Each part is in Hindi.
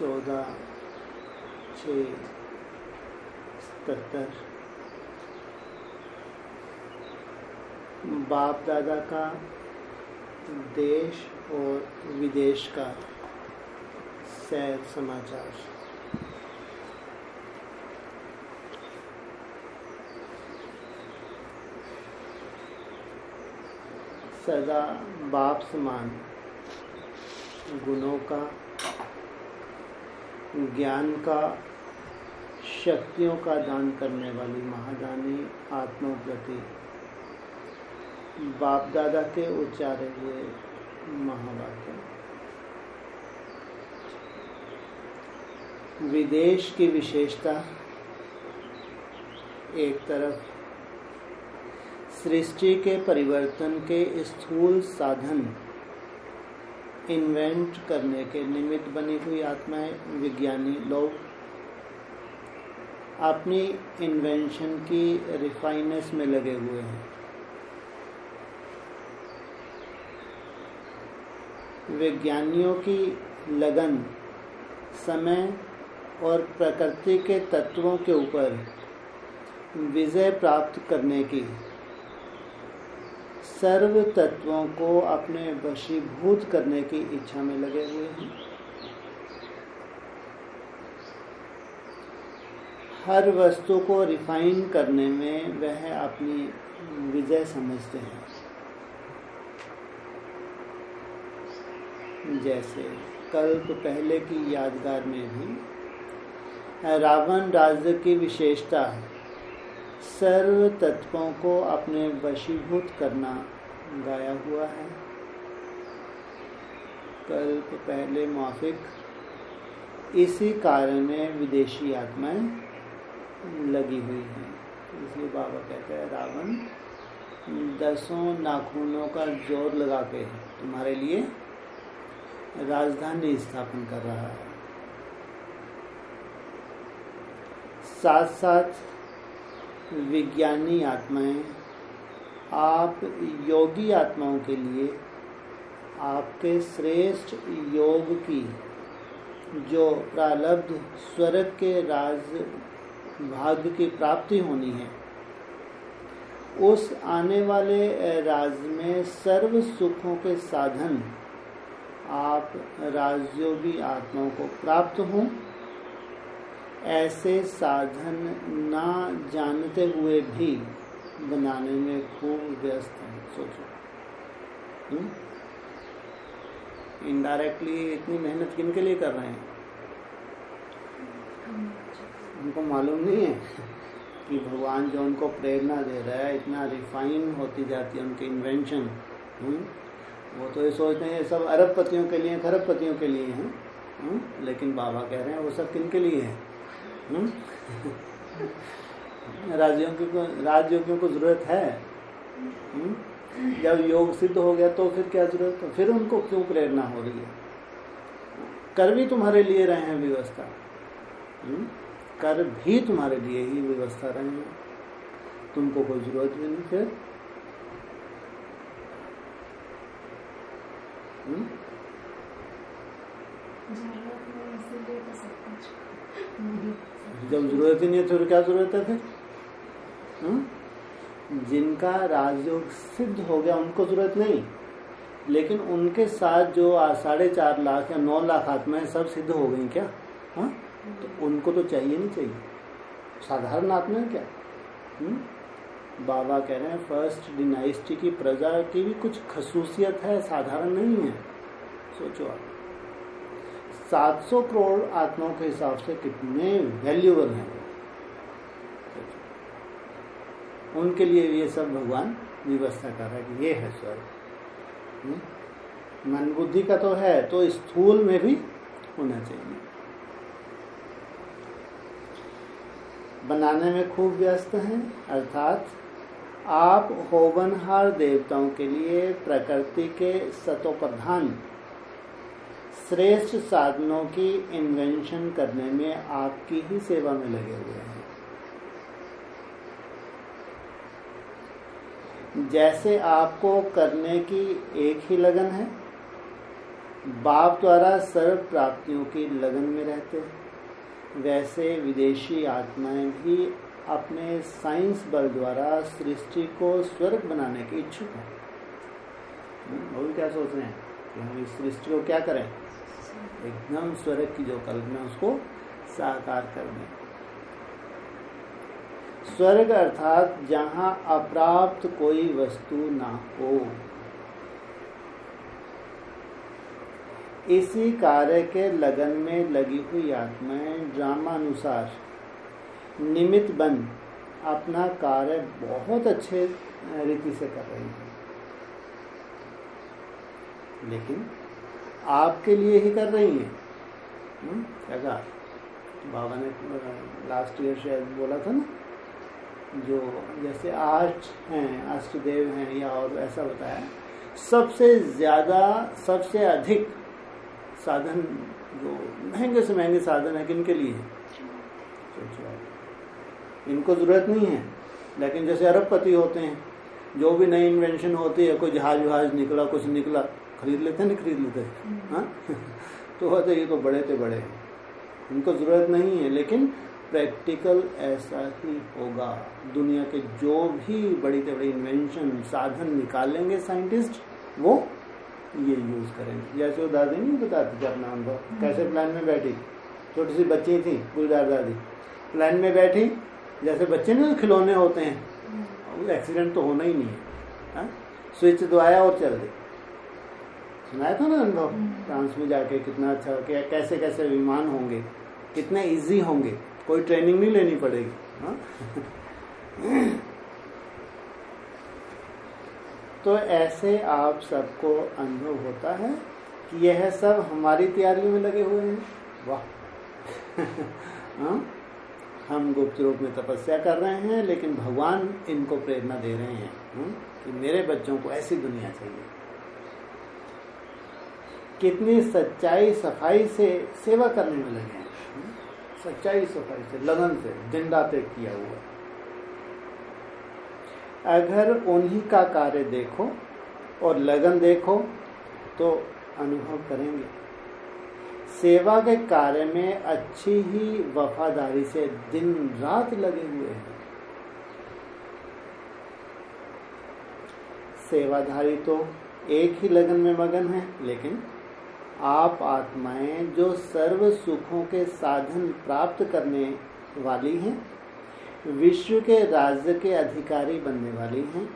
14/6/77 बाप दादा का देश और विदेश का सैर समाचार। सदा बाप समान गुणों का, ज्ञान का, शक्तियों का दान करने वाली महादानी आत्मा प्रति बाप दादा के उच्चारे हुए महावाक्य। विदेश की विशेषता एक तरफ सृष्टि के परिवर्तन के स्थूल साधन इन्वेंट करने के निमित्त बनी हुई आत्माएं, विज्ञानी लोग अपनी इन्वेंशन की रिफाइनेस में लगे हुए हैं। विज्ञानियों की लगन समय और प्रकृति के तत्वों के ऊपर विजय प्राप्त करने की, सर्व तत्वों को अपने वशीभूत करने की इच्छा में लगे हुए हैं। हर वस्तु को रिफाइन करने में वह अपनी विजय समझते हैं। जैसे कल्प पहले की यादगार में भी रावण राज्य की विशेषता सर्व तत्वों को अपने वशीभूत करना गाया हुआ है। कल्प पहले माफिक इसी कार्य में विदेशी आत्माएं लगी हुई हैं। इसलिए बाबा कहते हैं रावण 10 नाखूनों का जोर लगा के तुम्हारे लिए राजधानी स्थापन कर रहा है। साथ साथ विज्ञानी आत्माएं आप योगी आत्माओं के लिए आपके श्रेष्ठ योग की जो प्रारब्ध स्वर्ग के राज भाग्य की प्राप्ति होनी है, उस आने वाले राज में सर्व सुखों के साधन आप राजयोगी आत्माओं को प्राप्त हों, ऐसे साधन ना जानते हुए भी बनाने में खूब व्यस्त हैं। सोचो, इनडायरेक्टली इतनी मेहनत किन के लिए कर रहे हैं? उनको मालूम नहीं है कि भगवान जो उनको प्रेरणा दे रहा है, इतना रिफाइन होती जाती है उनकी इन्वेंशन। वो तो ये सोचते हैं ये सब अरबपतियों के लिए, खरबपतियों के लिए हैं, लेकिन बाबा कह रहे हैं वो सब किन के लिए है? राजयोगियों को जरूरत है। जब योग सिद्ध हो गया तो फिर क्या जरूरत है? फिर उनको क्यों प्रेरणा हो रही है? कर भी तुम्हारे लिए रहे हैं व्यवस्था, कर भी तुम्हारे लिए ही व्यवस्था रहे हैं, तुमको कोई जरूरत भी नहीं। फिर जब जरूरत ही नहीं है तो क्या जरूरत है फिर? जिनका राजयोग सिद्ध हो गया उनको जरूरत नहीं, लेकिन उनके साथ जो 4.5 लाख या 9 लाख आत्माएं सब सिद्ध हो गई क्या? तो उनको तो चाहिए नहीं चाहिए, साधारण आत्माएं क्या? बाबा कह रहे हैं फर्स्ट डिनाइस्टी की प्रजा की भी कुछ खसूसियत है, साधारण नहीं है। सोचो आप 700 करोड़ आत्माओं के हिसाब से कितने वैल्यूबल हैं, उनके लिए ये सब भगवान व्यवस्था कर रहा है कि ये है स्वर्ग। मन बुद्धि का तो है, तो स्थूल में भी होना चाहिए। बनाने में खूब व्यस्त हैं, अर्थात आप होवनहार देवताओं के लिए प्रकृति के सतोप्रधान श्रेष्ठ साधनों की इन्वेंशन करने में आपकी ही सेवा में लगे हुए हैं। जैसे आपको करने की एक ही लगन है, बाप द्वारा सर्व प्राप्तियों की लगन में रहते, वैसे विदेशी आत्माएं भी अपने साइंस बल द्वारा सृष्टि को स्वर्ग बनाने के इच्छुक हैं। वो भी क्या सोच रहे हैं कि हम इस सृष्टि को क्या करें, एकदम स्वर्ग की जो कल्पना उसको साकार कर दें। स्वर्ग अर्थात जहां अप्राप्त कोई वस्तु ना हो। इसी कार्य के लगन में लगी हुई आत्माएं ड्रामानुसार निमित्त बन अपना कार्य बहुत अच्छे रीति से कर रही हैं, लेकिन आपके लिए ही कर रही हैं। क्या कहा बाबा ने लास्ट ईयर शायद बोला था ना, जो जैसे आठ हैं, अष्टदेव हैं या और ऐसा बताया, सबसे ज़्यादा सबसे अधिक साधन जो महंगे से महंगे साधन है किन के लिए है? इनको ज़रूरत नहीं है, लेकिन जैसे अरबपति होते हैं, जो भी नई इन्वेंशन होती है, कोई जहाज निकला, कुछ निकला, खरीद लेते नहीं खरीद लेते, हाँ तो होते ये तो बड़े थे बड़े, इनको ज़रूरत नहीं है। लेकिन प्रैक्टिकल ऐसा ही होगा। दुनिया के जो भी बड़ी से बड़ी इन्वेंशन साधन निकालेंगे साइंटिस्ट, वो ये यूज़ करेंगे। जैसे वो दादी नहीं बताती थी अपना अनुभव, कैसे प्लान में बैठी, छोटी सी बच्ची थी गुलजार दादी, प्लान में बैठी, जैसे बच्चे में खिलौने होते हैं, एक्सीडेंट तो होना ही नहीं है, स्विच दबाया और चल गई। सुनाया था ना अनुभव, फ्रांस में जाके कितना अच्छा, कैसे कैसे विमान होंगे, कितने इजी होंगे, कोई ट्रेनिंग नहीं लेनी पड़ेगी। तो ऐसे आप सबको अनुभव होता है कि यह सब हमारी तैयारियों में लगे हुए हैं। वाह हम गुप्त रूप में तपस्या कर रहे हैं, लेकिन भगवान इनको प्रेरणा दे रहे हैं कि मेरे बच्चों को ऐसी दुनिया चाहिए। कितनी सच्चाई सफाई से सेवा करने में लगे हैं, सच्चाई सफाई से, लगन से, दिन रात एक किया हुआ। अगर उन्हीं का कार्य देखो और लगन देखो तो अनुभव करेंगे। सेवा के कार्य में अच्छी ही वफादारी से दिन रात लगे हुए हैं। सेवाधारी तो एक ही लगन में मगन है, लेकिन आप आत्माएं जो सर्व सुखों के साधन प्राप्त करने वाली हैं, विश्व के राज्य के अधिकारी बनने वाली हैं,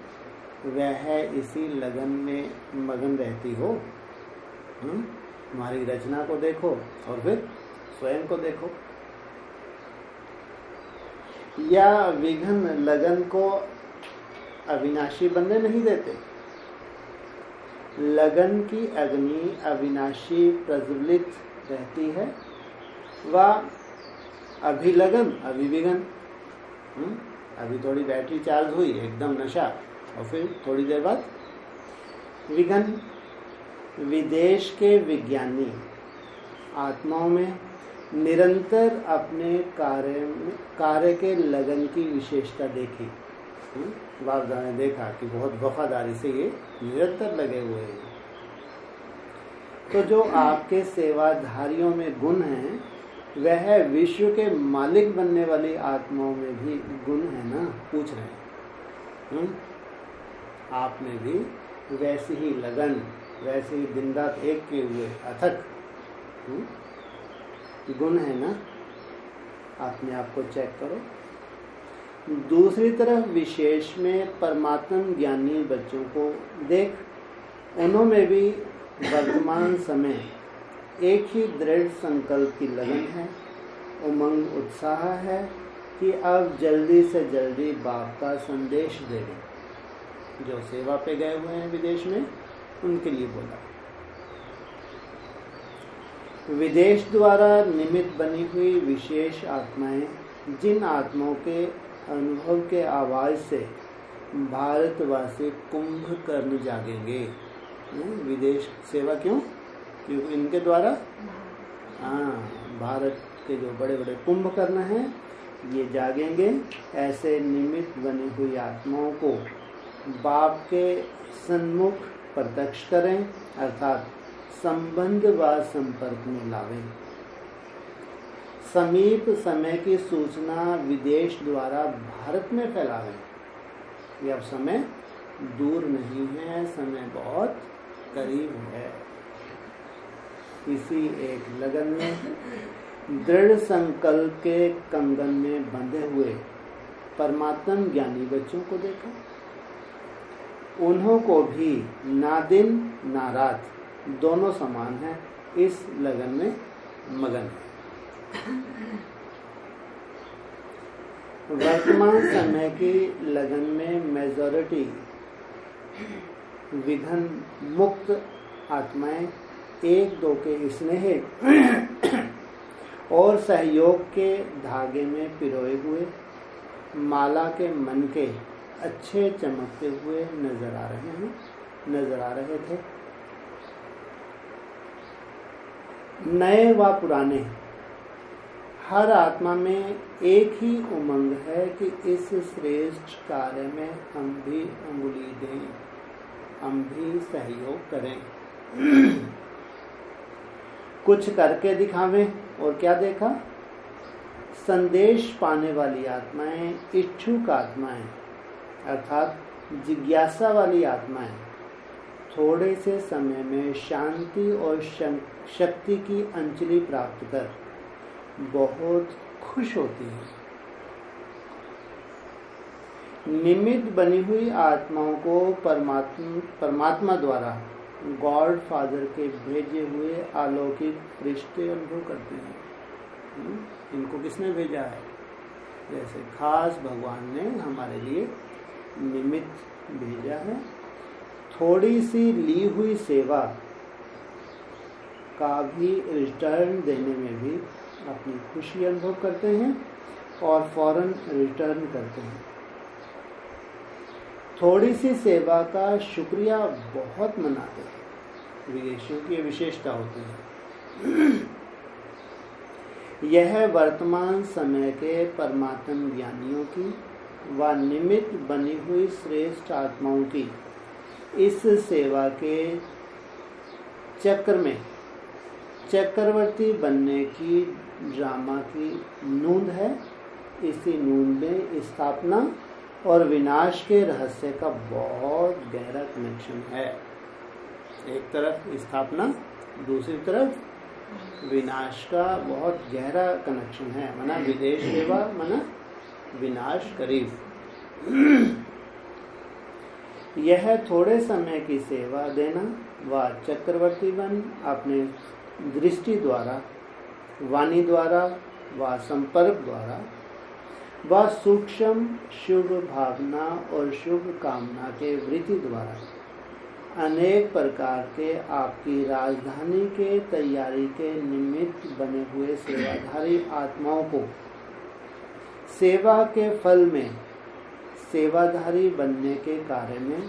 वह इसी लगन में मगन रहती हो। हमारी रचना को देखो और फिर स्वयं को देखो। या विघ्न लगन को अविनाशी बनने नहीं देते। लगन की अग्नि अविनाशी प्रज्वलित रहती है, वह अभिलगन अभिविघन। अभी थोड़ी बैटरी चार्ज हुई, एकदम नशा, और फिर थोड़ी देर बाद विघन। विदेश के विज्ञानी आत्माओं में निरंतर अपने कार्य के लगन की विशेषता देखी। बाबा ने देखा कि बहुत वफादारी से ये निरंतर लगे हुए हैं। तो जो आपके सेवाधारियों में गुण हैं, वह विश्व के मालिक बनने वाली आत्माओं में भी गुण है ना, पूछ रहे हैं। आप में भी वैसी ही लगन, वैसे ही दिन रात एक किए हुए अथक गुण है ना, अपने आप को चेक करो। दूसरी तरफ विशेष में परमात्मा ज्ञानी बच्चों को देख, उन्होंने भी वर्तमान समय एक ही दृढ़ संकल्प की लगन है, उमंग उत्साह है कि अब जल्दी से जल्दी बाप का संदेश दें। जो सेवा पे गए हुए हैं विदेश में, उनके लिए बोला। विदेश द्वारा निमित्त बनी हुई विशेष आत्माएं, जिन आत्माओं के अनुभव के आवाज से भारतवासी कुंभकर्ण जागेंगे। विदेश सेवा क्यों? क्योंकि इनके द्वारा भारत के जो बड़े बड़े कुंभकर्ण हैं, ये जागेंगे। ऐसे निमित्त बनी हुई आत्माओं को बाप के सन्मुख प्रत्यक्ष करें, अर्थात संबंध व संपर्क में लावे। समीप समय की सूचना विदेश द्वारा भारत में फैलावे। अब समय दूर नहीं है, समय बहुत करीब है। इसी एक लगन में दृढ़ संकल्प के कंगन में बंधे हुए परमात्म ज्ञानी बच्चों को देखा। उन्हों को भी ना दिन ना रात दोनों समान है, इस लगन में मगन है। वर्तमान समय की लगन में मेजॉरिटी विघन मुक्त आत्माएं एक दो के स्नेह और सहयोग के धागे में पिरोए हुए माला के मन के अच्छे चमकते हुए नजर आ रहे थे। नए व पुराने हर आत्मा में एक ही उमंग है कि इस श्रेष्ठ कार्य में हम भी अंगुली दें, हम भी सहयोग करें, कुछ करके दिखावें। और क्या देखा? संदेश पाने वाली आत्माएं, इच्छुक आत्माएं अर्थात जिज्ञासा वाली आत्माएं थोड़े से समय में शांति और शक्ति की अंजलि प्राप्त कर बहुत खुश होती है। निमित्त बनी हुई आत्माओं को परमात्मा द्वारा गॉड फादर के भेजे हुए अलौकिक रिश्ते अनुभव करते हैं। इनको किसने भेजा है? जैसे खास भगवान ने हमारे लिए निमित्त भेजा है। थोड़ी सी ली हुई सेवा का भी रिटर्न देने में भी अपनी खुशी अनुभव करते हैं और फौरन रिटर्न करते हैं। थोड़ी सी सेवा का शुक्रिया बहुत मनाते हैं। विदेशियों की विशेषता होती है। यह वर्तमान समय के परमात्म ज्ञानियों की व निमित्त बनी हुई श्रेष्ठ आत्माओं की इस सेवा के चक्र में चक्रवर्ती बनने की ड्रामा की नूंद है। इसी नूंद में स्थापना और विनाश के रहस्य का बहुत गहरा कनेक्शन है। एक तरफ स्थापना, दूसरी तरफ विनाश का बहुत गहरा कनेक्शन है। मना विदेश सेवा, मना विनाश करीब। यह थोड़े समय की सेवा देना व चक्रवर्ती बन अपने दृष्टि द्वारा, वाणी द्वारा व संपर्क द्वारा व सूक्ष्म शुभ भावना और शुभ कामना के वृत्ति द्वारा अनेक प्रकार के आपकी राजधानी के तैयारी के निमित्त बने हुए सेवाधारी आत्माओं को सेवा के फल में सेवाधारी बनने के कार्य में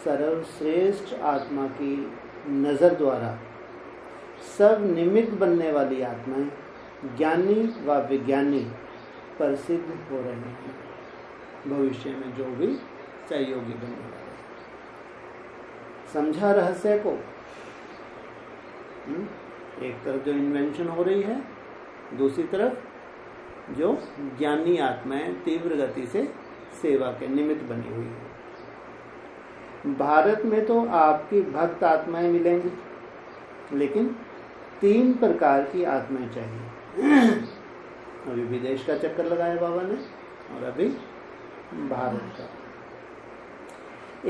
सर्वश्रेष्ठ आत्मा की नज़र द्वारा सब निमित्त बनने वाली आत्माएं ज्ञानी व विज्ञानी प्रसिद्ध हो रहे हैं। भविष्य में जो भी सहयोगी बनने वाले। समझा रहस्य को? एक तरफ जो इन्वेंशन हो रही है, दूसरी तरफ जो ज्ञानी आत्माएं तीव्र गति से सेवा के निमित्त बनी हुई है। भारत में तो आपकी भक्त आत्माएं मिलेंगी, लेकिन 3 प्रकार की आत्माएं चाहिए। अभी विदेश का चक्कर लगाया बाबा ने और अभी भारत का।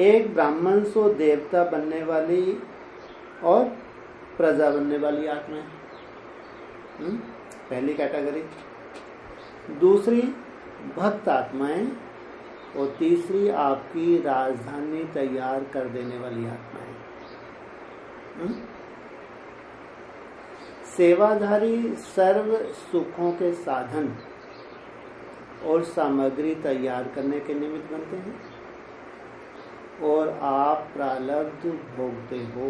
एक ब्राह्मण सो देवता बनने वाली और प्रजा बनने वाली आत्माएं, पहली कैटेगरी। दूसरी भक्त आत्माएं और तीसरी आपकी राजधानी तैयार कर देने वाली आत्माएं। सेवाधारी सर्व सुखों के साधन और सामग्री तैयार करने के निमित्त बनते हैं और आप प्रारब्ध भोगते हो।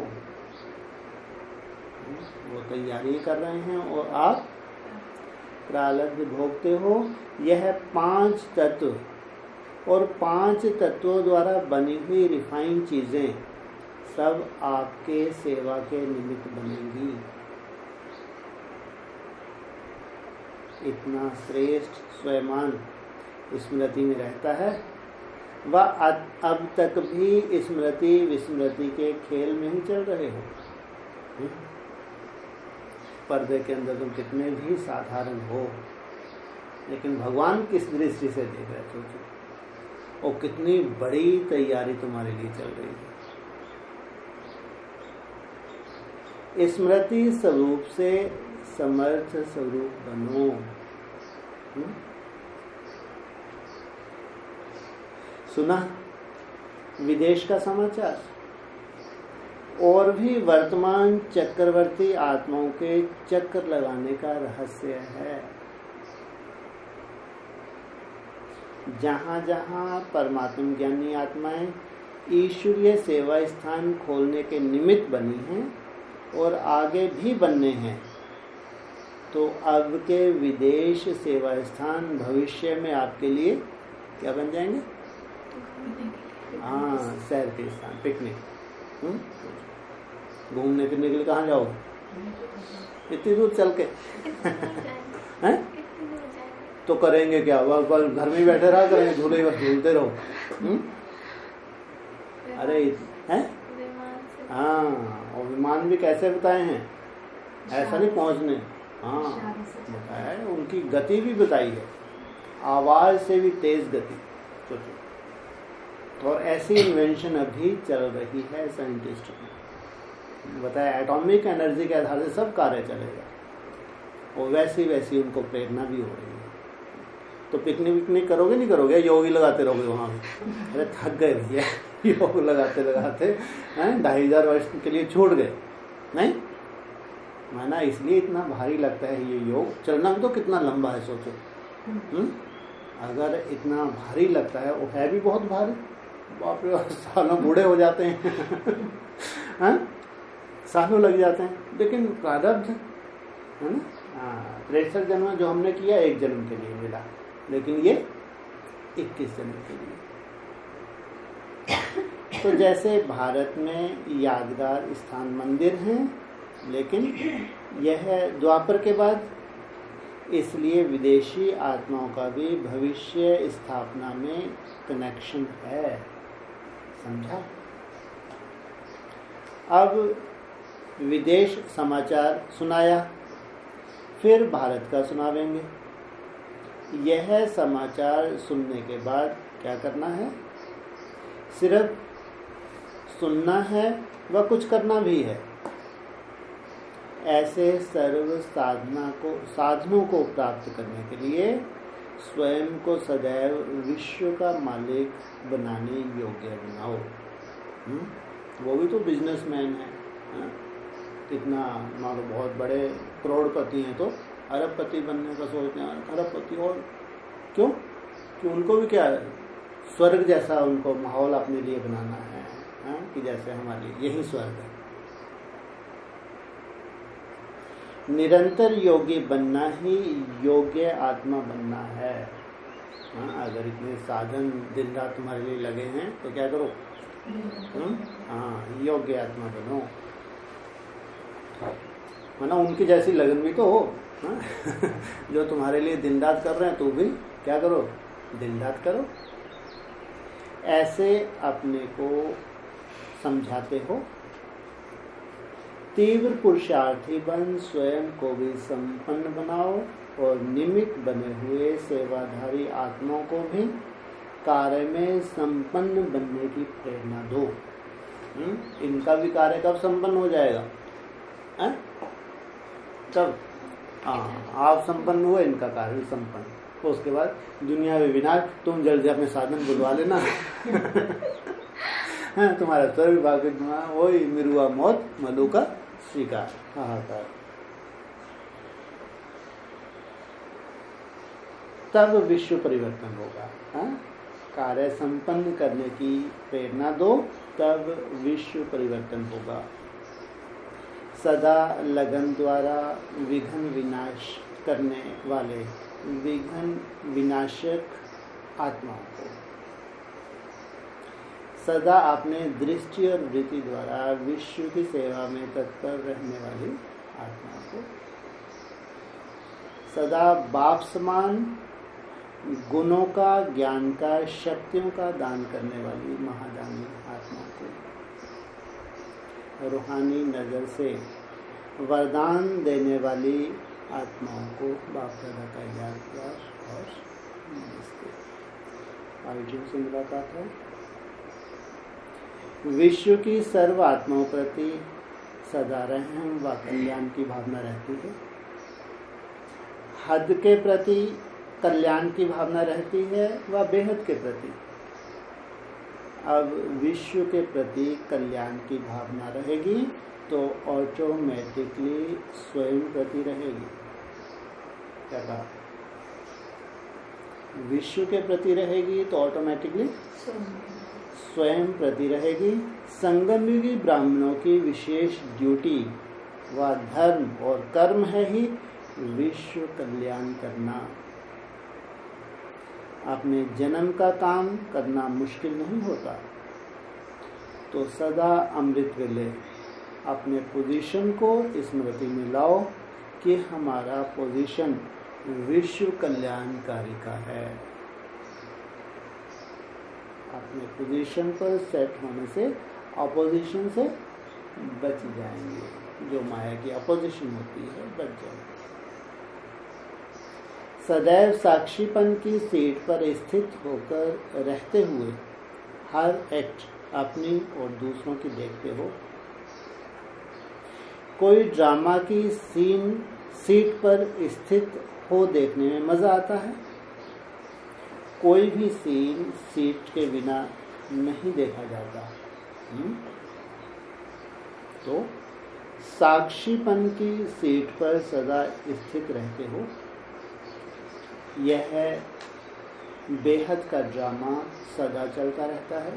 वो तैयारी कर रहे हैं और आप प्रारब्ध भोगते हो। यह 5 तत्व और 5 तत्वों द्वारा बनी हुई रिफाइन चीजें सब आपके सेवा के निमित्त बनेंगी। इतना श्रेष्ठ स्वयं स्मृति में रहता है। वह अब तक भी स्मृति विस्मृति के खेल में ही चल रहे हो। पर्दे के अंदर तुम कितने भी साधारण हो, लेकिन भगवान किस दृष्टि से देख रहे सोचो, और कितनी बड़ी तैयारी तुम्हारे लिए चल रही है। स्मृति स्वरूप से समर्थ स्वरूप बनो। सुना विदेश का समाचार, और भी वर्तमान चक्रवर्ती आत्माओं के चक्कर लगाने का रहस्य है। जहां जहां परमात्मा ज्ञानी आत्माएं ईश्वरीय सेवा स्थान खोलने के निमित्त बनी हैं और आगे भी बनने हैं, तो अब के विदेश सेवा स्थान भविष्य में आपके लिए क्या बन जाएंगे? हाँ, सैर के स्थान, पिकनिक। घूमने फिरने के लिए कहाँ जाओगे इतनी दूर चल के? हैं? तो करेंगे क्या? वह घर में बैठे रहा करेंगे, झूले बस झूलते रहो। अरे हैं? हाँ, और विमान भी कैसे बताए हैं, ऐसा नहीं पहुंचने। हाँ बताया है, उनकी गति भी बताई है, आवाज से भी तेज गति। सोचो, और ऐसी इन्वेंशन अभी चल रही है साइंटिस्ट में। बताया एटॉमिक एनर्जी के आधार से सब कार्य चलेगा, और वैसी वैसी उनको प्रेरणा भी हो रही है। तो पिकनिक करोगे नहीं करोगे? योगी लगाते रहोगे वहाँ भी? अरे थक गए भैया, योग लगाते लगाते 2500 वर्ष के लिए छोड़ गए। नहीं माना, इसलिए इतना भारी लगता है ये योग। चलना तो कितना लंबा है सोचो। अगर इतना भारी लगता है, वो है भी बहुत भारी। बाप रे, सालों बूढ़े हो जाते हैं सालों लग जाते हैं, लेकिन प्रारब्ध है ना। 63 जन्म जो हमने किया 1 जन्म के लिए मिला, लेकिन ये 21 जन्म के लिए। तो जैसे भारत में यादगार स्थान मंदिर हैं, लेकिन यह द्वापर के बाद, इसलिए विदेशी आत्माओं का भी भविष्य स्थापना में कनेक्शन है। समझा? अब विदेश समाचार सुनाया, फिर भारत का सुनावेंगे। यह समाचार सुनने के बाद क्या करना है? सिर्फ सुनना है व कुछ करना भी है। ऐसे सर्व साधनों को प्राप्त करने के लिए स्वयं को सदैव विश्व का मालिक बनाने योग्य बनाओ। वो भी तो बिजनेसमैन है। कितना मानो बहुत बड़े करोड़पति हैं, तो अरबपति बनने का सोचते हैं। अरबपति, और क्यों? कि उनको भी क्या है, स्वर्ग जैसा उनको माहौल अपने लिए बनाना है, कि जैसे हमारे यही स्वर्ग है। निरंतर योगी बनना ही योग्य आत्मा बनना है। अगर इतने साधन दिन रात तुम्हारे लिए लगे हैं तो क्या करो? योग्य आत्मा बनो। माना उनकी जैसी लगन भी तो हो। जो तुम्हारे लिए दिन रात कर रहे हैं, तो भी क्या करो? दिन रात करो। ऐसे अपने को समझाते हो। तीव्र पुरुषार्थी बन स्वयं को भी संपन्न बनाओ, और निमित्त बने हुए सेवाधारी आत्माओं को भी कार्य में संपन्न बनने की प्रेरणा दो। इनका भी कार्य कब संपन्न हो जाएगा? तब आप संपन्न हुए, इनका कार्य भी संपन्न। तो उसके बाद दुनिया में विनाश। तुम जल्दी अपने साधन बुलवा लेना। तुम्हारा स्वर्ग भाग्य, वही मिरुआ मौत, मधु का शिकार, हाहाकार। तब विश्व परिवर्तन होगा। कार्य संपन्न करने की प्रेरणा दो, तब विश्व परिवर्तन होगा। सदा लगन द्वारा विघ्न विनाश करने वाले विघ्न विनाशक आत्माओं को सदा अपने दृष्टि और वृत्ति द्वारा विश्व की सेवा में तत्पर रहने वाली आत्मा को, सदा बाप समान गुणों का, ज्ञान का, शक्तियों का दान करने वाली महादानी आत्मा को, रूहानी नजर से वरदान देने वाली आत्माओं को बाप दादा का याद प्यार और नमस्ते। अर्जुन से मुलाकात है। विश्व की सर्व आत्माओं प्रति सदा रहम व कल्याण की भावना रहती है। हद के प्रति कल्याण की भावना रहती है व बेहद के प्रति। अब विश्व के प्रति कल्याण की भावना रहेगी तो ऑटोमेटिकली स्वयं प्रति रहेगी। क्या कहा? विश्व के प्रति रहेगी तो ऑटोमेटिकली स्वयं प्रति रहेगी। संगमयुगी ब्राह्मणों की विशेष ड्यूटी व धर्म और कर्म है ही विश्व कल्याण करना। अपने जन्म का काम करना मुश्किल नहीं होता, तो सदा अमृत वेले अपने पोजीशन को स्मृति में लाओ कि हमारा पोजीशन विश्व कल्याणकारी का है। अपने पोजीशन पर सेट होने से अपोजिशन से बच जाएंगे। जो माया की अपोजिशन होती है बच जाएंगे। सदैव साक्षीपन की सीट पर स्थित होकर रहते हुए हर एक्ट अपनी और दूसरों की देखते हो। कोई ड्रामा की सीट पर स्थित हो देखने में मजा आता है। कोई भी सीन सीट के बिना नहीं देखा जाता। तो साक्षीपन की सीट पर सदा स्थित रहते हो। यह बेहद का ड्रामा सदा चलता रहता है।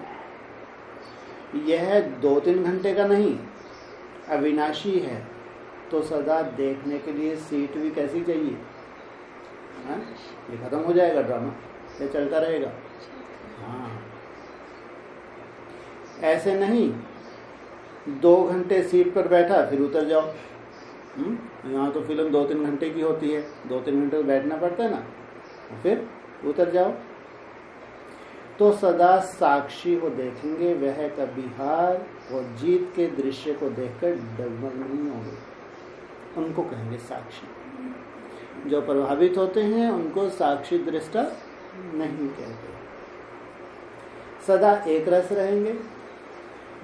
यह 2-3 घंटे का नहीं, अविनाशी है। तो सदा देखने के लिए सीट भी कैसी चाहिए? ये खत्म हो जाएगा ड्रामा, ये चलता रहेगा। हाँ, ऐसे नहीं 2 घंटे सीट पर बैठा फिर उतर जाओ। यहाँ तो फिल्म 2-3 घंटे की होती है, 2-3 घंटे तो बैठना पड़ता है ना, फिर उतर जाओ। तो सदा साक्षी को देखेंगे, वह कभी हार और जीत के दृश्य को देखकर डगमग नहीं होंगे। उनको कहेंगे साक्षी। जो प्रभावित होते हैं उनको साक्षी दृष्टा नहीं कहते। सदा एक रस रहेंगे।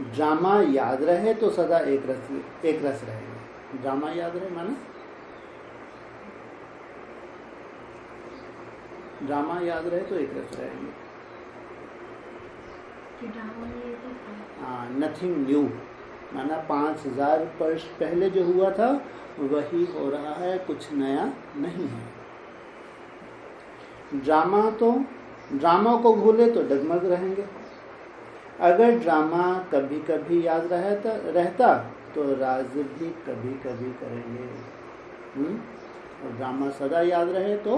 ड्रामा याद रहे तो सदा एक रस रहेंगे। ड्रामा याद रहे माना ड्रामा याद रहे तो एक रस रहेंगे। नथिंग न्यू माना 5000 वर्ष पहले जो हुआ था वही हो रहा है, कुछ नया नहीं है। ड्रामा को भूले तो डगमग रहेंगे। अगर ड्रामा कभी कभी याद रहता तो राज भी कभी कभी करेंगे। और ड्रामा सदा याद रहे तो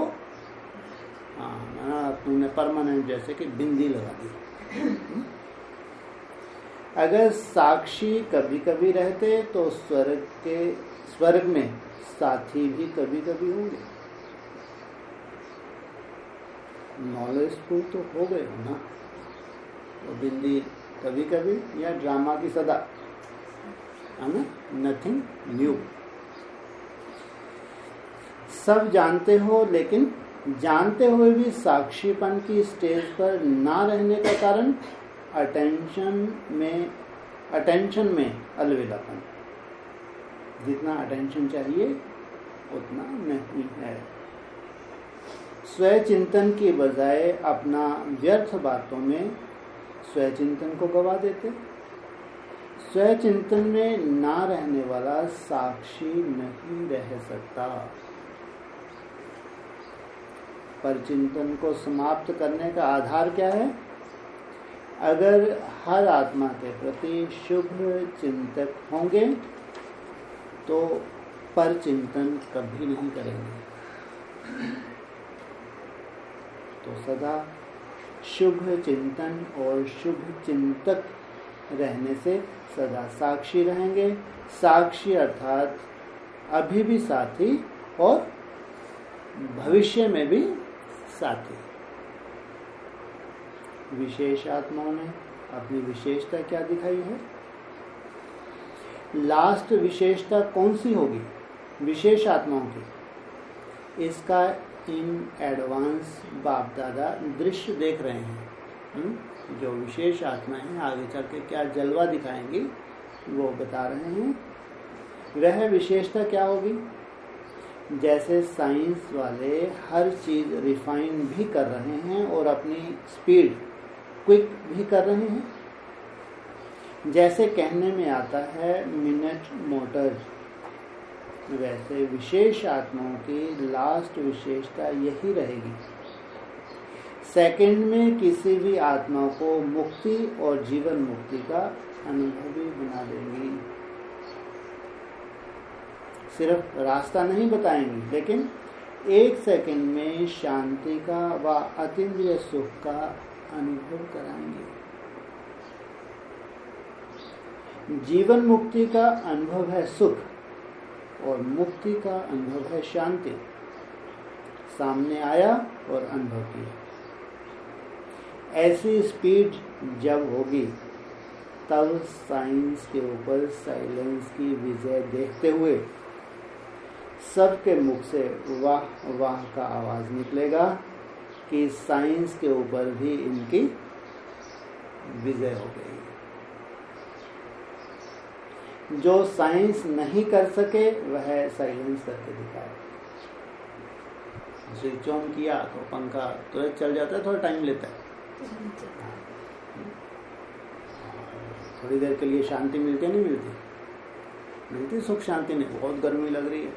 तुमने परमानेंट जैसे कि बिंदी लगा दी। अगर साक्षी कभी कभी रहते तो स्वर्ग में साथी भी कभी कभी होंगे। नॉलेजफुल तो हो गए ना, तो बिंदी कभी कभी या ड्रामा की सदा, है ना, नथिंग न्यू। सब जानते हो लेकिन जानते हुए भी साक्षीपन की स्टेज पर ना रहने का कारण अटेंशन में अलविदापन। जितना अटेंशन चाहिए उतना नहीं है। स्वचिंतन की बजाय अपना व्यर्थ बातों में स्वचिंतन को गवा देते। स्वचिंतन में ना रहने वाला साक्षी नहीं रह सकता। परचिंतन को समाप्त करने का आधार क्या है? अगर हर आत्मा के प्रति शुभ चिंतक होंगे तो परचिंतन कभी नहीं करेंगे। तो सदा शुभ चिंतन और शुभ चिंतक रहने से सदा साक्षी रहेंगे। साक्षी अर्थात अभी भी साथी और भविष्य में भी साथी। विशेष आत्माओं ने अपनी विशेषता क्या दिखाई है? लास्ट विशेषता कौन सी होगी विशेष आत्माओं की? इसका इन एडवांस बाप दादा दृश्य देख रहे हैं। जो विशेष आत्माएं हैं आगे चल के क्या जलवा दिखाएंगी वो बता रहे हैं। वह विशेषता क्या होगी? जैसे साइंस वाले हर चीज रिफाइन भी कर रहे हैं और अपनी स्पीड क्विक भी कर रहे हैं, जैसे कहने में आता है मिनट मोटर, वैसे विशेष आत्माओं की लास्ट विशेषता यही रहेगी। सेकंड में किसी भी आत्मा को मुक्ति और जीवन मुक्ति का अनुभवी बना देंगी। सिर्फ रास्ता नहीं बताएंगी, लेकिन एक सेकंड में शांति का व अतीन्द्रिय सुख का अनुभव कराएंगे। जीवन मुक्ति का अनुभव है सुख और मुक्ति का अनुभव है शांति। सामने आया और अनुभव किया। ऐसी स्पीड जब होगी तब साइंस के ऊपर साइलेंस की विजय देखते हुए सबके मुख से वाह वाह का आवाज निकलेगा कि साइंस के ऊपर भी इनकी विजय हो गई। जो साइंस नहीं कर सके वह साइलेंस करके दिखाए। स्विच ऑन किया तो पंखा तुरंत चल जाता है, थोड़ा टाइम लेता है। थोड़ी देर के लिए शांति मिलती नहीं मिलती? मिलती सुख शांति नहीं। बहुत गर्मी लग रही है,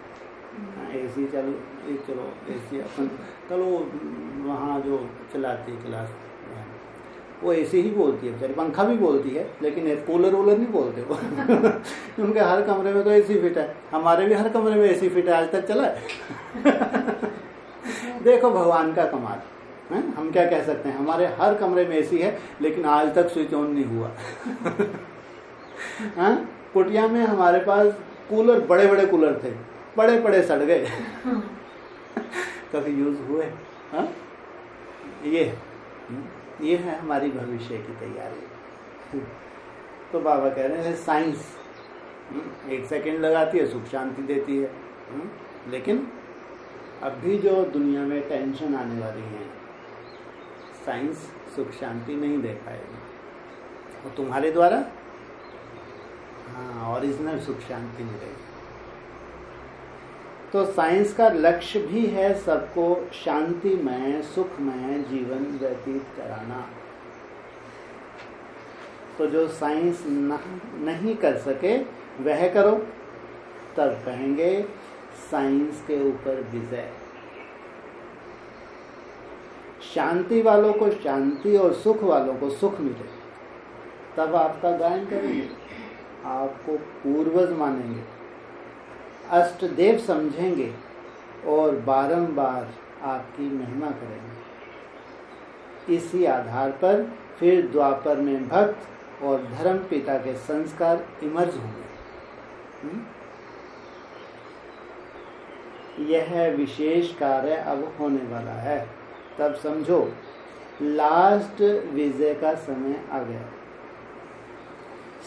एसी चलो एसी अपन चलो वहाँ जो चलाती है क्लास वो एसी ही बोलती है, बेचारी पंखा भी बोलती है, लेकिन कूलर वूलर नहीं बोलते वो उनके हर कमरे में तो एसी फिट है। हमारे भी हर कमरे में एसी फिट है, आज तक चला है देखो भगवान का कमाल है। हम क्या कह सकते हैं? हमारे हर कमरे में एसी है लेकिन आज तक स्विच ऑन नहीं हुआ कुटिया में हमारे पास कूलर, बड़े बड़े कूलर थे, बड़े बड़े सड़ गए कभी यूज हुए? ये है हमारी भविष्य की तैयारी। तो बाबा कह रहे हैं साइंस एक सेकंड लगाती है, सुख शांति देती है, लेकिन अभी जो दुनिया में टेंशन आने वाली है साइंस सुख शांति नहीं दे पाएगी। और तुम्हारे द्वारा ओरिजिनल सुख शांति मिलेगी। तो साइंस का लक्ष्य भी है सबको शांतिमय सुखमय जीवन व्यतीत कराना। तो जो साइंस नहीं कर सके वह करो, तब कहेंगे साइंस के ऊपर विजय। शांति वालों को शांति और सुख वालों को सुख मिले, तब आपका गायन करेंगे, आपको पूर्वज मानेंगे, अष्टदेव समझेंगे और बारंबार आपकी महिमा करेंगे। इसी आधार पर फिर द्वापर में भक्त और धर्म पिता के संस्कार इमर्ज होंगे। यह विशेष कार्य अब होने वाला है। तब समझो लास्ट विजय का समय आ गया।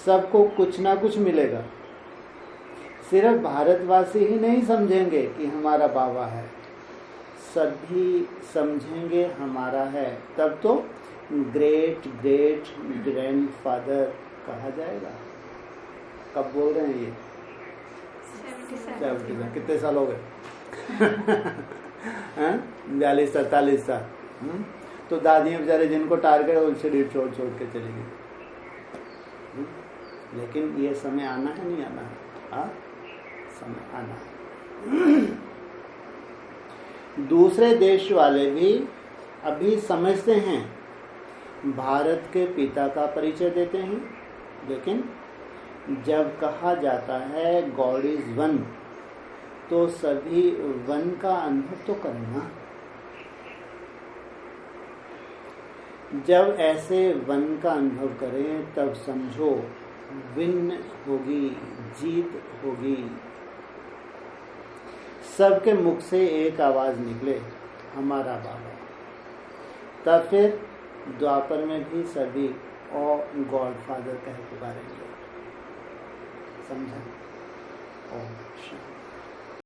सबको कुछ ना कुछ मिलेगा। सिर्फ भारतवासी ही नहीं समझेंगे कि हमारा बाबा है, सभी समझेंगे हमारा है। तब तो ग्रेट ग्रेट ग्रैंडफादर कहा जाएगा। कब बोल रहे हैं ये? 70 कितने साल हो गए 42-47 साल। तो दादियाँ बेचारे जिनको टारगेट वो शरीर छोड़ छोड़ के चली गई। लेकिन ये समय आना है नहीं आना है? समय आना है। दूसरे देश वाले भी अभी समझते हैं, भारत के पिता का परिचय देते हैं, लेकिन जब कहा जाता है गॉड इज वन, तो सभी वन का अनुभव तो करना। जब ऐसे वन का अनुभव करें तब समझो विन होगी, जीत होगी। सबके मुख से एक आवाज निकले, हमारा बाबा। तब फिर द्वापर में भी सभी और गॉडफादर कह पुकारेंगे। समझा? ओम शांति।